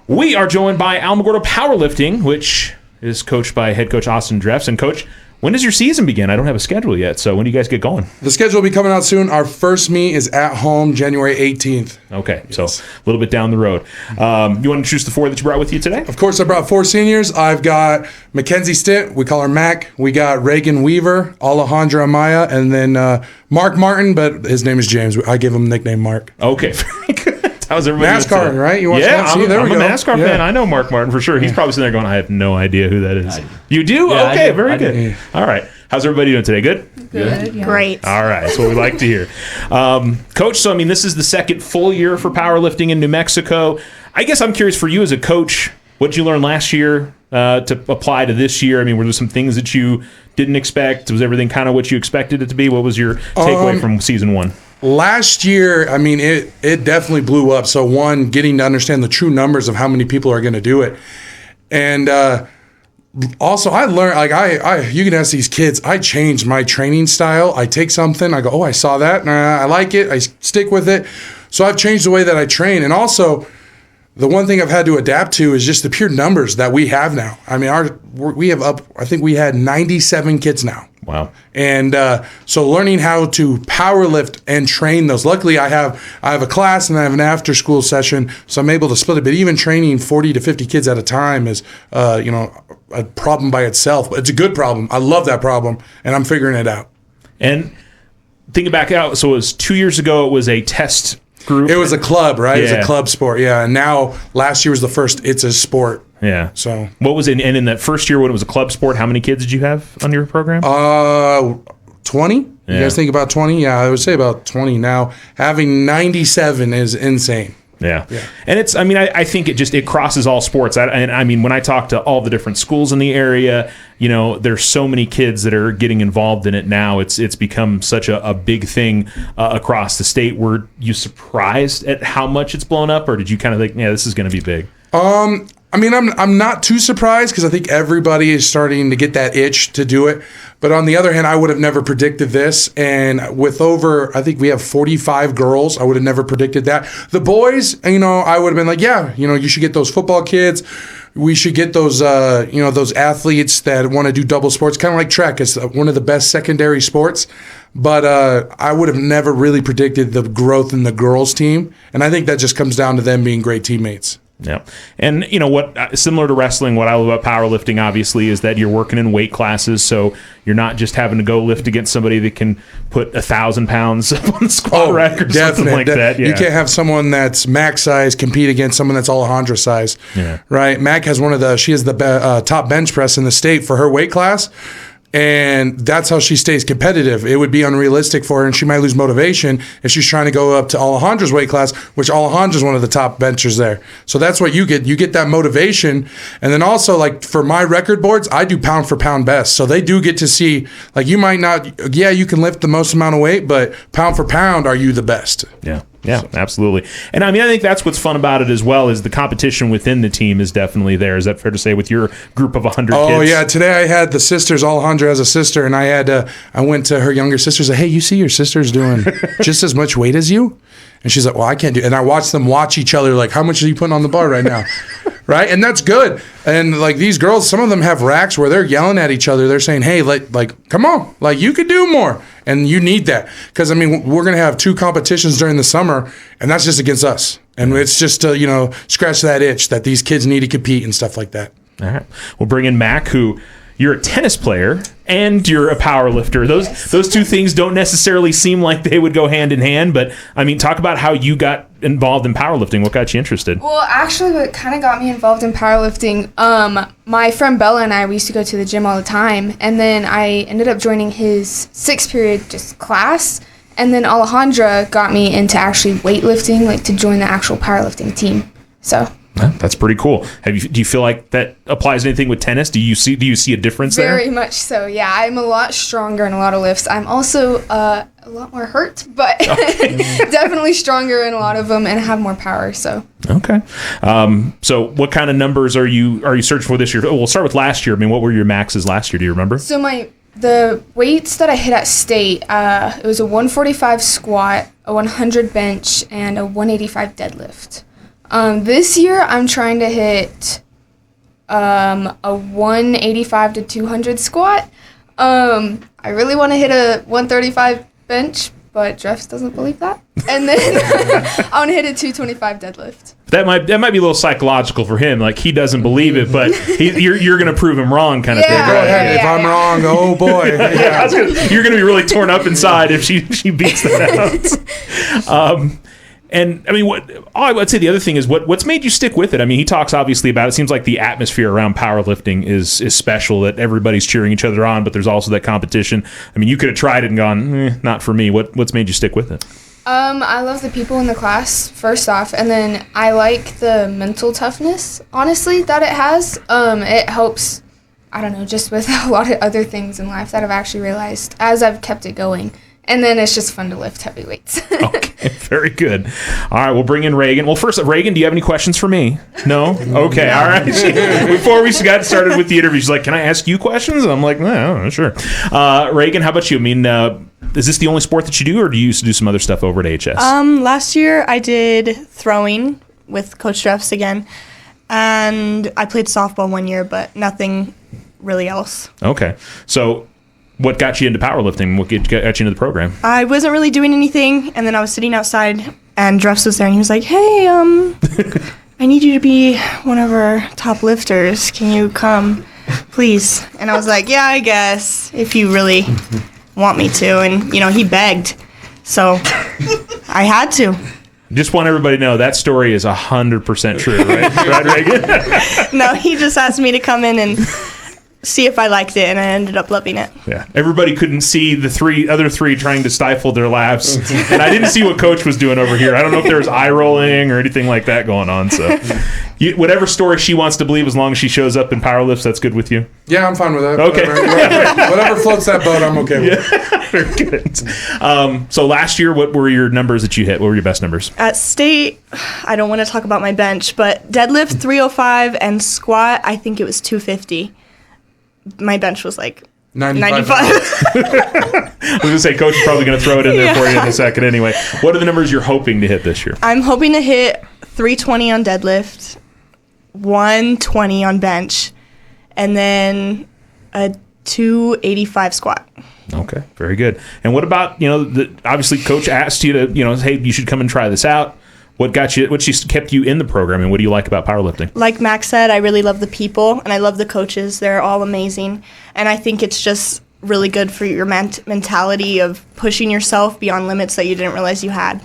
We are joined by Alamogordo Powerlifting, which is coached by head coach Austin Drefs. And coach, when does your season begin? I don't have a schedule yet, so when do you guys get going? The schedule will be coming out soon. Our first meet is at home January 18th. Okay, yes. So a little bit down the road. You want to introduce the four that you brought with you today? Of course, I brought four seniors. I've got Mackenzie Stitt. We call her Mac. We got Reagan Weaver, Alejandra Amaya, and then Mark Martin, but his name is James. I give him the nickname Mark. Okay, very good. How's everybody NASCAR, right? You watch yeah, I'm a NASCAR fan. I know Mark Martin for sure. He's probably sitting there going, I have no idea who that is. You do? Yeah, okay, do. very good. Yeah. All right. How's everybody doing today? Good? Good. Yeah. Great. All right. That's what we like to hear. Coach, so, this is the second full year for powerlifting in New Mexico. I guess I'm curious for you as a coach, what did you learn last year to apply to this year? Were there some things that you didn't expect? Was everything kind of what you expected it to be? What was your takeaway from season one? Last year, it definitely blew up. So one, getting to understand the true numbers of how many people are going to do it. And also, I learned, you can ask these kids, I changed my training style. I take something, I go, I saw that, I like it, I stick with it. So I've changed the way that I train. And also, the one thing I've had to adapt to is just the pure numbers that we have now. We have I think we had 97 kids now. Wow. And so learning how to power lift and train those. Luckily, I have a class and I have an after school session, so I'm able to split it. But even training 40 to 50 kids at a time is, a problem by itself. But it's a good problem. I love that problem, and I'm figuring it out. And thinking back out, so it was 2 years ago, it was a test group. It was a club, right? Yeah. It was a club sport, yeah. And now, last year was the first, it's a sport. Yeah. So what was it? And in that first year when it was a club sport, how many kids did you have on your program? 20. You guys think about 20? Yeah, I would say about 20 now. Having 97 is insane. Yeah. And it's, I think it crosses all sports. When I talk to all the different schools in the area, there's so many kids that are getting involved in it now. It's become such a big thing across the state. Were you surprised at how much it's blown up, or did you kind of think, this is going to be big? I'm not too surprised because I think everybody is starting to get that itch to do it. But on the other hand, I would have never predicted this. And with I think we have 45 girls, I would have never predicted that. The boys, I would have been like, you should get those football kids. We should get those, those athletes that want to do double sports, kind of like track. It's one of the best secondary sports. But I would have never really predicted the growth in the girls' team. And I think that just comes down to them being great teammates. Yeah. And what similar to wrestling, what I love about powerlifting obviously is that you're working in weight classes, so you're not just having to go lift against somebody that can put 1,000 pounds up on the squat rack or something like that. Yeah. You can't have someone that's Mac size compete against someone that's Alejandra size. Yeah. Right? Mac has she has the top bench press in the state for her weight class. And that's how she stays competitive. It would be unrealistic for her, and she might lose motivation if she's trying to go up to Alejandra's weight class, which Alejandra's one of the top benchers there. So that's what you get. You get that motivation. And then also, like, for my record boards, I do pound for pound best. So they do get to see, like, you might not, you can lift the most amount of weight, but pound for pound, are you the best? Yeah. Yeah, absolutely. And I think that's what's fun about it as well, is the competition within the team is definitely there. Is that fair to say with your group of 100 kids? Oh, yeah. Today I had the sisters. Alejandra has a sister, and I went to her younger sister and said, hey, you see your sister's doing just as much weight as you? And she's like, well, I can't do it. And I watched them watch each other like, how much are you putting on the bar right now? Right? And that's good. And like these girls, some of them have racks where they're yelling at each other. They're saying, hey, like come on, like you could do more. And you need that. Because, we're going to have 2 competitions during the summer, and that's just against us. And it's just to, scratch that itch that these kids need to compete and stuff like that. All right. We'll bring in Mac, who you're a tennis player and you're a power lifter. Those two things don't necessarily seem like they would go hand in hand, but talk about how you got involved in powerlifting. What got you interested? Well, actually, what kind of got me involved in powerlifting, my friend Bella and I, we used to go to the gym all the time, and then I ended up joining his 6th period just class, and then Alejandra got me into actually weightlifting, like to join the actual powerlifting team. So that's pretty cool. Do you feel like that applies to anything with tennis? Do you see a difference there? Very much so. Yeah, I'm a lot stronger in a lot of lifts. I'm also a lot more hurt, but definitely stronger in a lot of them and have more power. So okay. So what kind of numbers are you searching for this year? Oh, we'll start with last year. What were your maxes last year? Do you remember? So the weights that I hit at state, it was a 145 squat, a 100 bench, and a 185 deadlift. This year I'm trying to hit a 185 to 200 squat. I really want to hit a 135 bench, but Drefs doesn't believe that. And then I want to hit a 225 deadlift. That might be a little psychological for him. Like, he doesn't believe it, but you're going to prove him wrong, kind of thing. Go ahead. If I'm wrong, oh boy. You're going to be really torn up inside if she beats that out. And I mean, I would say the other thing is what's made you stick with it. I mean, he talks obviously about it. Seems like the atmosphere around powerlifting is special. That everybody's cheering each other on, but there's also that competition. I mean, you could have tried it and gone, not for me. What's made you stick with it? I love the people in the class, first off, and then I like the mental toughness, honestly, that it has. It helps, I don't know, just with a lot of other things in life that I've actually realized as I've kept it going. And then it's just fun to lift heavy weights. Okay, very good. All right, we'll bring in Reagan. Well, first, Reagan, do you have any questions for me? No? Okay, all right. Before we got started with the interview, she's like, can I ask you questions? And I'm like, no, sure. Reagan, how about you? I mean, is this the only sport that you do, or do you used to do some other stuff over at HS? Last year I did throwing with Coach Drefs again, and I played softball 1 year, but nothing really else. Okay, so what got you into powerlifting? What got you into the program? I wasn't really doing anything, and then I was sitting outside, and Drefs was there, and he was like, hey, I need you to be one of our top lifters. Can you come, please? And I was like, yeah, I guess, if you really want me to. And, he begged, so I had to. Just want everybody to know that story is 100% true, right? Right, Reagan? No, he just asked me to come in and see if I liked it, and I ended up loving it. Yeah, everybody couldn't see the other three trying to stifle their laughs, and I didn't see what Coach was doing over here. I don't know if there was eye rolling or anything like that going on. So, whatever story she wants to believe, as long as she shows up in powerlifts, that's good with you. Yeah, I'm fine with that. Okay, whatever floats that boat, I'm okay with. Yeah, very good. So last year, what were your numbers that you hit? What were your best numbers? At state, I don't want to talk about my bench, but deadlift 305 and squat, I think it was 250. My bench was like 95. I was going to say, Coach is probably going to throw it in there for you in a second anyway. What are the numbers you're hoping to hit this year? I'm hoping to hit 320 on deadlift, 120 on bench, and then a 285 squat. Okay, very good. And what about, obviously Coach asked you to, hey, you should come and try this out. What kept you in the program, and what do you like about powerlifting? Like Max said, I really love the people, and I love the coaches. They're all amazing, and I think it's just really good for your mentality of pushing yourself beyond limits that you didn't realize you had.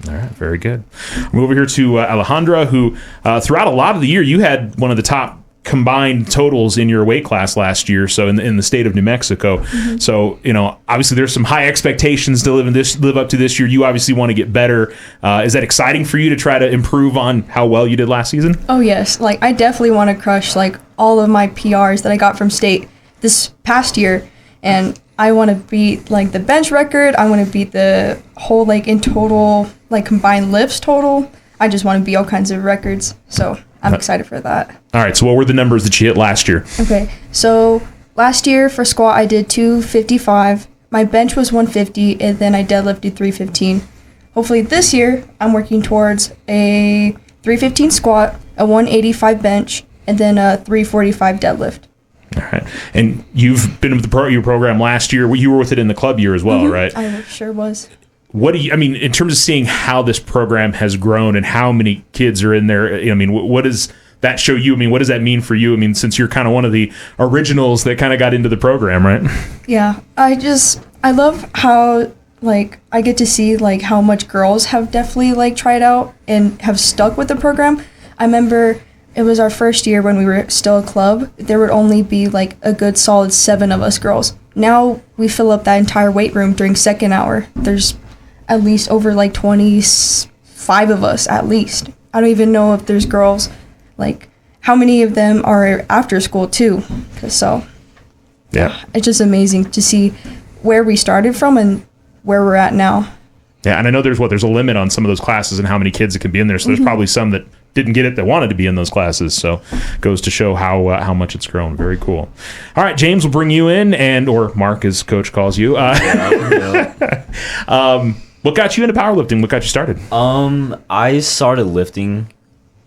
All right, very good. I'm over here to Alejandra, who throughout a lot of the year, you had one of the top combined totals in your weight class last year, so in the state of New Mexico. Mm-hmm. So, obviously there's some high expectations to live up to this year. You obviously want to get better. Is that exciting for you to try to improve on how well you did last season? Oh, yes. I definitely want to crush, all of my PRs that I got from state this past year, and I want to beat, the bench record. I want to beat the whole, in total, combined lifts total. I just want to beat all kinds of records, so I'm excited for that. All right, so what were the numbers that you hit last year? Okay, so last year for squat I did 255. My bench was 150, and then I deadlifted 315. Hopefully this year I'm working towards a 315 squat, a 185 bench, and then a 345 deadlift. All right, and you've been with your program last year. You were with it in the club year as well, Mm-hmm. right? I sure was. What do you, in terms of seeing how this program has grown and how many kids are in there, what does that show you? What does that mean for you? Since you're kind of one of the originals that kind of got into the program, right? Yeah, I love how, I get to see, how much girls have definitely, tried out and have stuck with the program. I remember it was our first year when we were still a club. There would only be, a good solid 7 of us girls. Now we fill up that entire weight room during second hour. There's at least over 25 of us at least. I don't even know if there's girls, how many of them are after school too. Yeah, it's just amazing to see where we started from and where we're at now. Yeah, and I know there's a limit on some of those classes and how many kids that can be in there. So there's probably some that didn't get it that wanted to be in those classes. So it goes to show how much it's grown. Very cool. All right, James, we'll bring you in, or Mark, as Coach calls you. Yeah. What got you into powerlifting? What got you started? I started lifting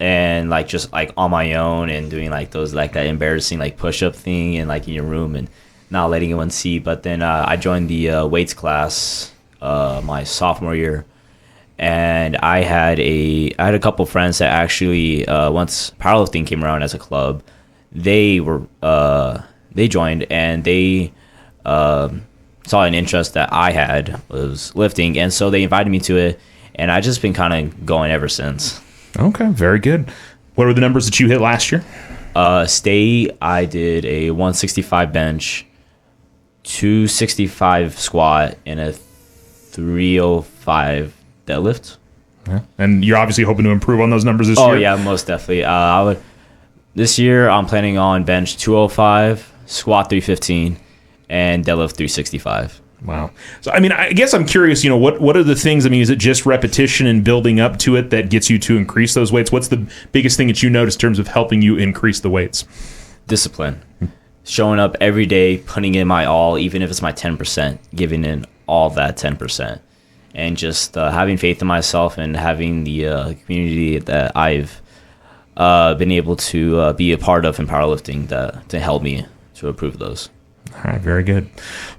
and like just like on my own and doing like those like that embarrassing like push-up thing and like in your room and not letting anyone see. But then I joined the weights class my sophomore year, and I had a couple friends that actually once powerlifting came around as a club, they joined, and they saw an interest that I had was lifting, and so they invited me to it, and I just been kind of going ever since. Okay, very good. What were the numbers that you hit last year? State, I did a 165 bench, 265 squat, and a 305 deadlift. Yeah. And you're obviously hoping to improve on those numbers this year? Oh yeah, most definitely. This year I'm planning on bench 205, squat 315, and deadlift 365. Wow. So, I mean, I guess I'm curious, what are the things, is it just repetition and building up to it that gets you to increase those weights? What's the biggest thing that you notice in terms of helping you increase the weights? Discipline. Showing up every day, putting in my all, even if it's my 10%, giving in all that 10%. And just having faith in myself and having the community that I've been able to be a part of in powerlifting to help me to improve those. All right, very good.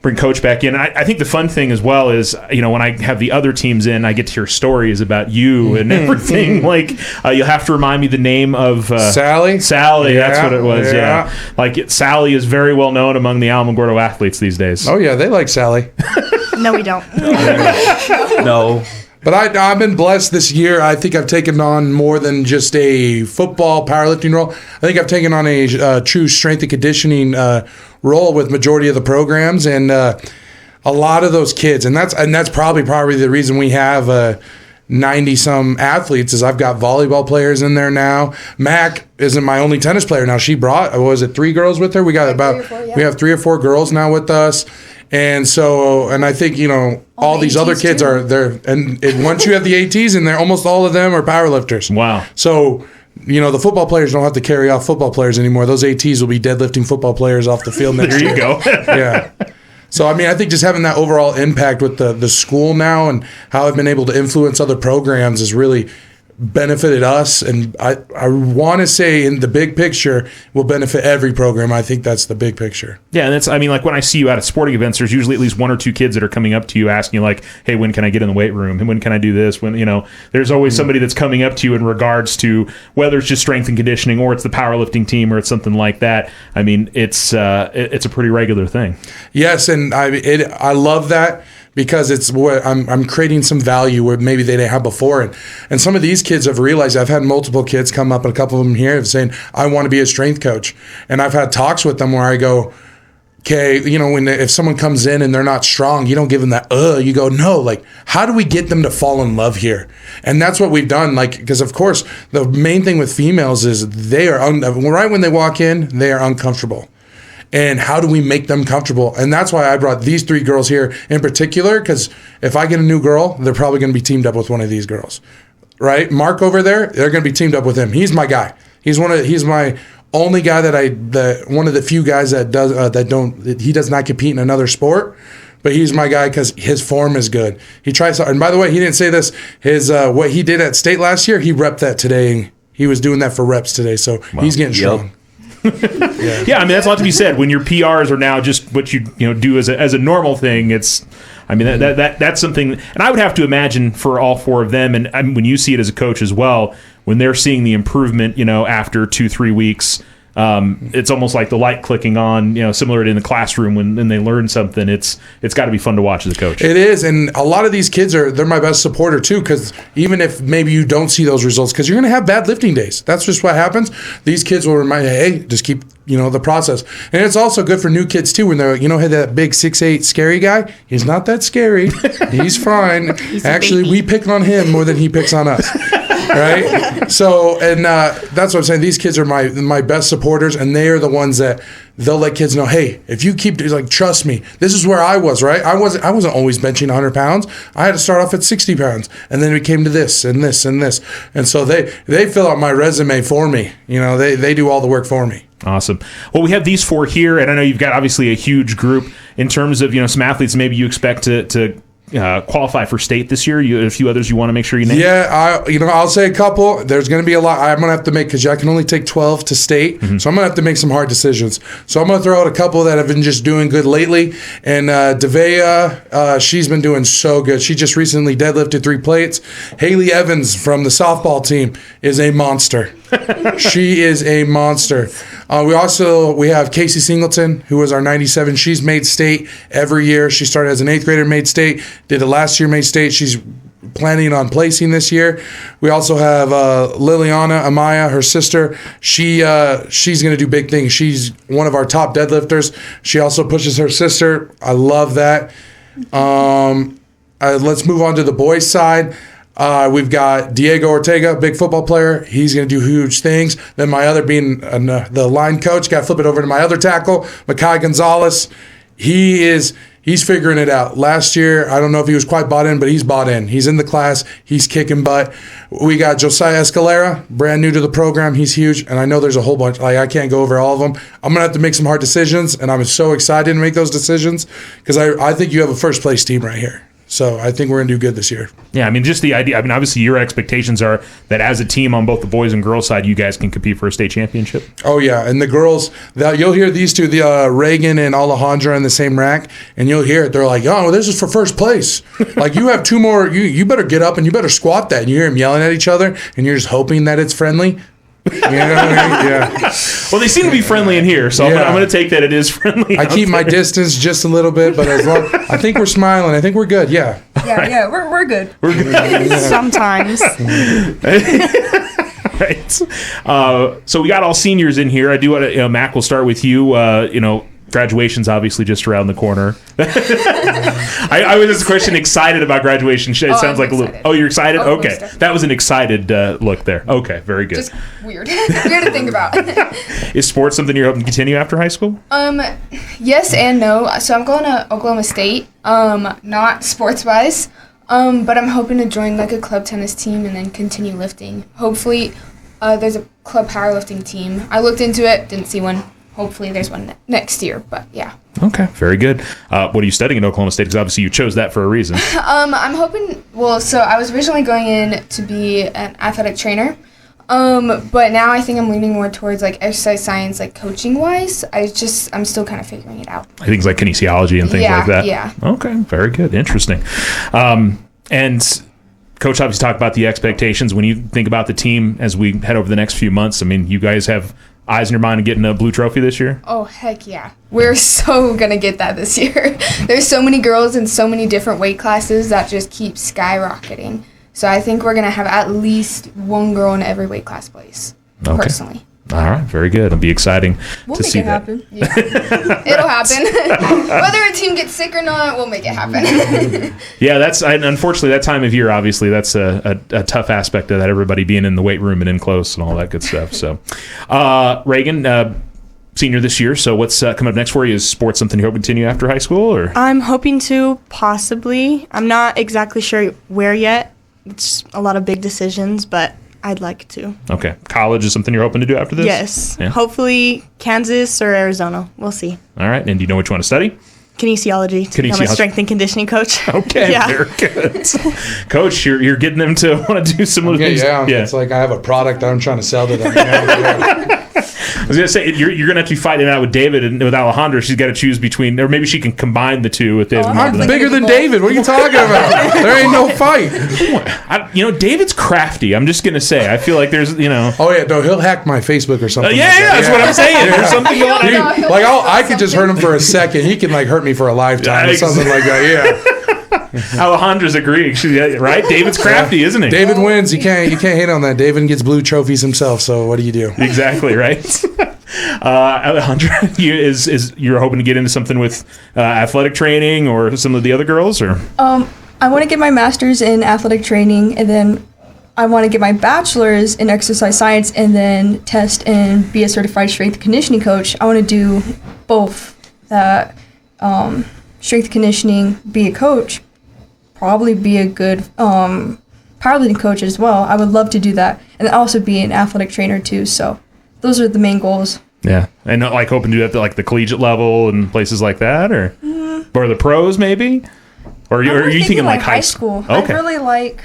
Bring Coach back in. I think the fun thing as well is, when I have the other teams in, I get to hear stories about you and everything. Like, you'll have to remind me the name of... Sally? Sally, yeah, that's what it was, yeah. Like, Sally is very well known among the Alamogordo athletes these days. Oh, yeah, they like Sally. No, we don't. No. But I've been blessed this year. I think I've taken on more than just a football powerlifting role. I think I've taken on a true strength and conditioning role with majority of the programs, and a lot of those kids. And that's probably the reason we have 90 some athletes. Is I've got volleyball players in there now. Mac isn't my only tennis player now. She brought 3 girls with her. We got we have 3 or 4 girls now with us. And so, and I think, all these other kids are there. And once you have the ATs in there, almost all of them are powerlifters. Wow. So, the football players don't have to carry off football players anymore. Those ATs will be deadlifting football players off the field next year. There you go. Yeah. So, I think just having that overall impact with the school now and how I've been able to influence other programs has really benefited us, and I want to say in the big picture will benefit every program. I think that's the big picture. Yeah, and that's, like when I see you out at sporting events, there's usually at least 1 or 2 kids that are coming up to you asking you like, hey, when can I get in the weight room? And when can I do this? When, there's always somebody that's coming up to you in regards to whether it's just strength and conditioning or it's the powerlifting team or it's something like that. It's a pretty regular thing. Yes, and I love that, because it's what I'm creating some value where maybe they didn't have before. And some of these kids have realized, I've had multiple kids come up, and a couple of them here, saying, I want to be a strength coach. And I've had talks with them where I go, okay, if someone comes in and they're not strong, you don't give them that, you go, no, like, how do we get them to fall in love here? And that's what we've done. Like, because of course, the main thing with females is they are, right when they walk in, they are uncomfortable. And how do we make them comfortable? And that's why I brought these 3 girls here in particular, because if I get a new girl, they're probably going to be teamed up with one of these girls, right? Mark over there, they're going to be teamed up with him. He's my guy. He's my only guy one of the few guys that he does not compete in another sport, but he's my guy because his form is good. He tries to, and by the way, he didn't say this, what he did at state last year, he repped that today. He was doing that for reps today, so he's getting strong. Yeah, that's a lot to be said. When your PRs are now just what you do as a normal thing, it's that's something. And I would have to imagine for all 4 of them, and when you see it as a coach as well, when they're seeing the improvement, after 2-3 weeks, it's almost like the light clicking on, similar to in the classroom when they learn something. It's got to be fun to watch as a coach. It is, and a lot of these kids they're my best supporter too, because even if maybe you don't see those results, because you're going to have bad lifting days. That's just what happens. These kids will remind you, hey, just keep the process. And it's also good for new kids too, when they're hey, that big 6'8" scary guy, he's not that scary. He's fine. Actually, we pick on him more than he picks on us. Right? So, and that's what I'm saying. These kids are my best supporters, and they are the ones that they'll let kids know, hey, if you keep, trust me, this is where I was, right? I wasn't always benching 100 pounds. I had to start off at 60 pounds, and then we came to this and this and this. And so they fill out my resume for me. They do all the work for me. Awesome. Well, we have these 4 here, and I know you've got obviously a huge group in terms of, some athletes maybe you expect to qualify for state this year? You have a few others you want to make sure you name? Yeah, I'll say a couple. There's going to be a lot I'm going to have to make because I can only take 12 to state. So I'm going to have to make some hard decisions. So I'm going to throw out a couple that have been just doing good lately. And Devea, she's been doing so good. She just recently deadlifted 3 plates. Haley Evans from the softball team is a monster. She is a monster. We have Casey Singleton, who was our 97. She's made state every year. She started as an 8th grader, made state. Did it last year, made state. She's planning on placing this year. We also have Liliana Amaya, her sister. She's going to do big things. She's one of our top deadlifters. She also pushes her sister. I love that. Let's move on to the boys' side. We've got Diego Ortega, big football player. He's going to do huge things. Then my other being the line coach, got to flip it over to my other tackle, Makai Gonzalez. He's figuring it out. Last year, I don't know if he was quite bought in, but he's bought in. He's in the class. He's kicking butt. We got Josiah Escalera, brand new to the program. He's huge, and I know there's a whole bunch. I can't go over all of them. I'm going to have to make some hard decisions, and I'm so excited to make those decisions because I think you have a first-place team right here. So I think we're going to do good this year. Yeah, I mean, just the idea. I mean, obviously, your expectations are that as a team on both the boys and girls side, you guys can compete for a state championship. Oh, yeah. And the girls, you'll hear these two, the Reagan and Alejandra in the same rack, and you'll hear it. They're like, oh, this is for first place. Like, you have 2 more. You better get up and you better squat that. And you hear them yelling at each other, and you're just hoping that it's friendly. You know what I mean? Yeah. Well, they seem to be friendly in here, so I'm going to take that it is friendly. I keep my distance just a little bit, but I think we're smiling. I think we're good. Yeah. Yeah, we're good. We're good. Sometimes. Right. So we got all seniors in here. I do want to, Mac, we'll start with you. Graduation's obviously just around the corner. I was this question excited about graduation. It sounds like a little. Oh, you're excited? Oh, okay, that was an excited look there. Okay, very good. Just weird to think about. Is sports something you're hoping to continue after high school? Yes and no. So I'm going to Oklahoma State. Not sports wise. But I'm hoping to join like a club tennis team and then continue lifting. Hopefully, there's a club powerlifting team. I looked into it, didn't see one. Hopefully there's one next year, but yeah. Okay, very good. What are you studying at Oklahoma State? Because obviously you chose that for a reason. I'm hoping, so I was originally going in to be an athletic trainer, but now I think I'm leaning more towards like exercise science, like coaching wise. I'm still kind of figuring it out. Things like kinesiology and things like that? Yeah. Okay, very good. Interesting. And Coach obviously talked about the expectations. When you think about the team as we head over the next few months, I mean, you guys have eyes in your mind of getting a blue trophy this year? Oh, heck yeah. We're so going to get that this year. There's so many girls in so many different weight classes that just keep skyrocketing. So I think we're going to have at least one girl in every weight class place, personally. All right, very good. It'll be exciting to see that. Happen. Yeah. It'll happen. Whether a team gets sick or not, we'll make it happen. Yeah, unfortunately that time of year, obviously, that's a tough aspect of that, everybody being in the weight room and in close and all that good stuff. So, Reagan, senior this year, so what's coming up next for you? Is sports something you hope to continue after high school? Or I'm hoping to, possibly. I'm not exactly sure where yet. It's a lot of big decisions, but I'd like to. Okay. College is something you're hoping to do after this? Yes. Yeah. Hopefully Kansas or Arizona. We'll see. All right. And do you know what you want to study? Kinesiology to become a strength and conditioning coach. Okay. Yeah. Very good. Coach, you're getting them to want to do similar things. Yeah. It's like I have a product that I'm trying to sell to them. I was going to say, you're going to have to be fighting it out with David and with Alejandra. She's got to choose between, or maybe she can combine the two with David. I'm bigger than David. What are you talking about? There ain't no fight. David's crafty. I'm just going to say. I feel like there's, Oh, yeah. No, he'll hack my Facebook or something. That's what I'm saying. There's something going on. I could just hurt him for a second. He can, hurt me for a lifetime or something like that. Yeah. Alejandra's agreeing, right? David's crafty, isn't he? David wins. You can't hate on that. David gets blue trophies himself. So what do you do? Exactly right. Alejandra, you're hoping to get into something with athletic training or some of the other girls, or? I want to get my master's in athletic training, and then I want to get my bachelor's in exercise science, and then test and be a certified strength and conditioning coach. I want to do both that. Strength conditioning, be a coach, probably be a good powerlifting coach as well. I would love to do that, and also be an athletic trainer too. So those are the main goals. Yeah, and not hoping to do that at the collegiate level and places like that, or the pros maybe. Or are you thinking like high school? I Okay. really like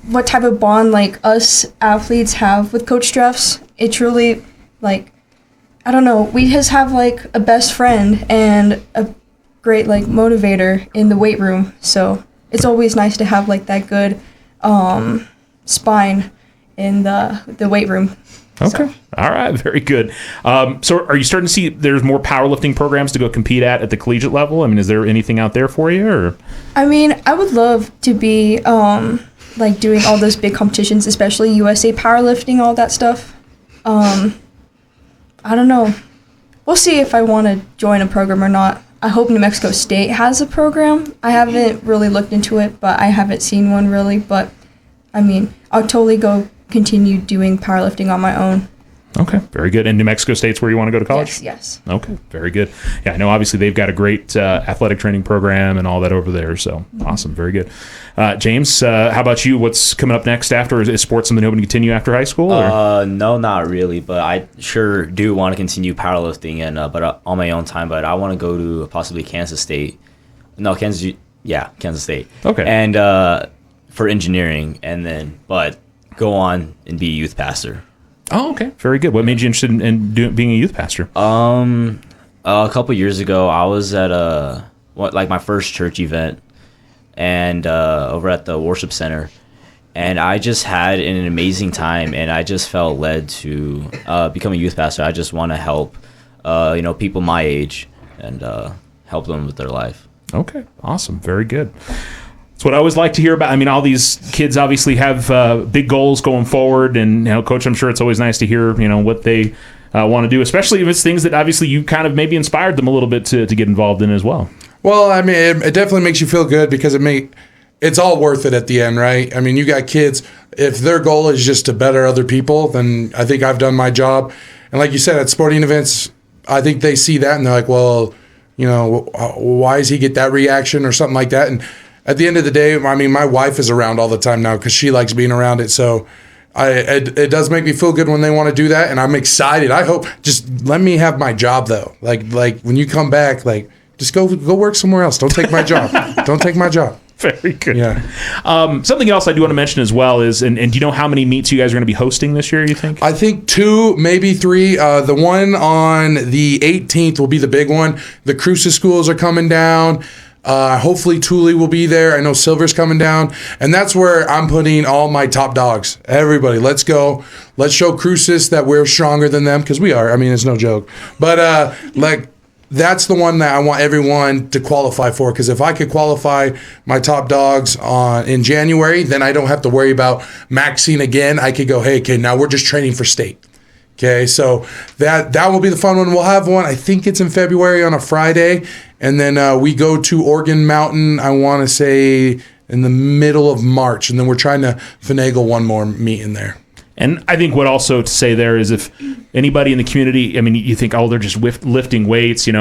what type of bond like us athletes have with Coach Drefs. It's really like, I don't know, we just have like a best friend and a great like motivator in the weight room. So it's always nice to have like that good spine in the weight room. Okay. So. All right. Very good. So are you starting to see there's more powerlifting programs to go compete at the collegiate level? I mean, is there anything out there for you? Or? I mean, I would love to be like doing all those big competitions, especially USA powerlifting, all that stuff. I don't know. We'll see if I want to join a program or not. I hope New Mexico State has a program. I haven't really looked into it, but I haven't seen one really. But, I mean, I'll totally go continue doing powerlifting on my own. Okay, very good. And New Mexico State's where you want to go to college? Yes. Okay, very good. Yeah, I know obviously they've got a great athletic training program and all that over there, so awesome, very good. James, how about you? What's coming up next after? Is sports something hoping to continue after high school? Or? No, not really, but I sure do want to continue powerlifting, and but on my own time, but I want to go to possibly Kansas State. No, Kansas State. Okay. And for engineering, and then, but go on and be a youth pastor. Oh, okay. Very good. What made you interested in being a youth pastor? A couple years ago, I was at my first church event, and over at the worship center, and I just had an amazing time, and I just felt led to become a youth pastor. I just want to help, people my age, and help them with their life. Okay. Awesome. Very good. That's what I always like to hear about. I mean, all these kids obviously have big goals going forward, and Coach, I'm sure it's always nice to hear what they want to do, especially if it's things that obviously you kind of maybe inspired them a little bit to get involved in as well. Well, I mean, it definitely makes you feel good because it's all worth it at the end, right? I mean, you got kids. If their goal is just to better other people, then I think I've done my job. And like you said, at sporting events, I think they see that and they're like, well, why does he get that reaction or something like that? And at the end of the day, I mean, my wife is around all the time now because she likes being around it. So it does make me feel good when they want to do that, and I'm excited. I hope just let me have my job though. Like when you come back, like just go work somewhere else. Don't take my job. Don't take my job. Very good. Yeah. Something else I do want to mention as well is, and do you know how many meets you guys are going to be hosting this year, you think? I think 2, maybe 3. The one on the 18th will be the big one. The Cruces schools are coming down. Hopefully Thule will be there. I know Silver's coming down. And that's where I'm putting all my top dogs. Everybody, let's go. Let's show Cruces that we're stronger than them, because we are. I mean, it's no joke. But that's the one that I want everyone to qualify for, because if I could qualify my top dogs in January, then I don't have to worry about maxing again. I could go, hey, now we're just training for state. Okay, so that will be the fun one. We'll have one, I think it's in February on a Friday, and then we go to Organ Mountain, I want to say in the middle of March, and then we're trying to finagle one more meet in there. And I think what also to say there is, if anybody in the community, I mean, you think, oh, they're just lifting weights, a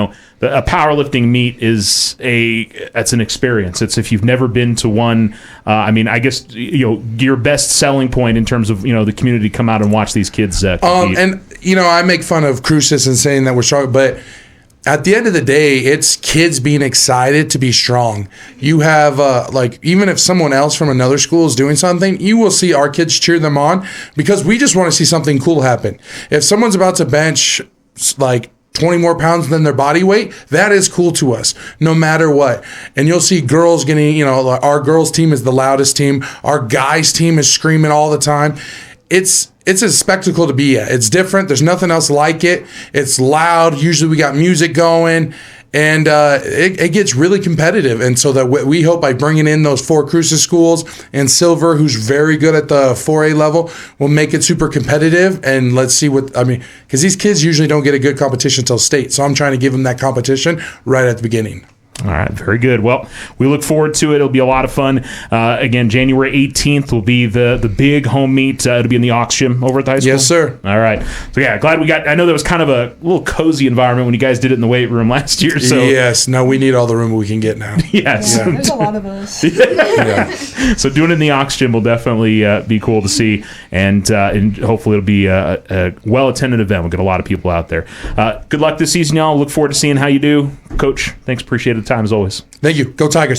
powerlifting meet that's an experience. It's if you've never been to one, I mean, I guess, your best selling point in terms of, the community come out and watch these kids compete. And, I make fun of Cruces and saying that we're strong, but at the end of the day, it's kids being excited to be strong. You have, even if someone else from another school is doing something, you will see our kids cheer them on, because we just want to see something cool happen. If someone's about to bench, 20 more pounds than their body weight, that is cool to us, no matter what. And you'll see girls getting, our girls' team is the loudest team. Our guys' team is screaming all the time. It's a spectacle to be at. It's different. There's nothing else like it. It's loud. Usually we got music going, and it gets really competitive. And so that we hope by bringing in those 4 Cruces schools and Silver, who's very good at the 4A level, will make it super competitive. And let's see because these kids usually don't get a good competition until state. So I'm trying to give them that competition right at the beginning. All right, very good. Well, we look forward to it. It'll be a lot of fun. Again, January 18th will be the big home meet. It'll be in the Ox Gym over at the high school. Yes, sir. All right. So, yeah, glad we got – I know that was kind of a little cozy environment when you guys did it in the weight room last year. So yes. No, we need all the room we can get now. Yes. Yeah, there's a lot of us. Yeah. So doing it in the Ox Gym will definitely be cool to see, and hopefully it'll be a well-attended event. We'll get a lot of people out there. Good luck this season, y'all. Look forward to seeing how you do. Coach, thanks. Appreciate the time as always. Thank you. Go Tigers.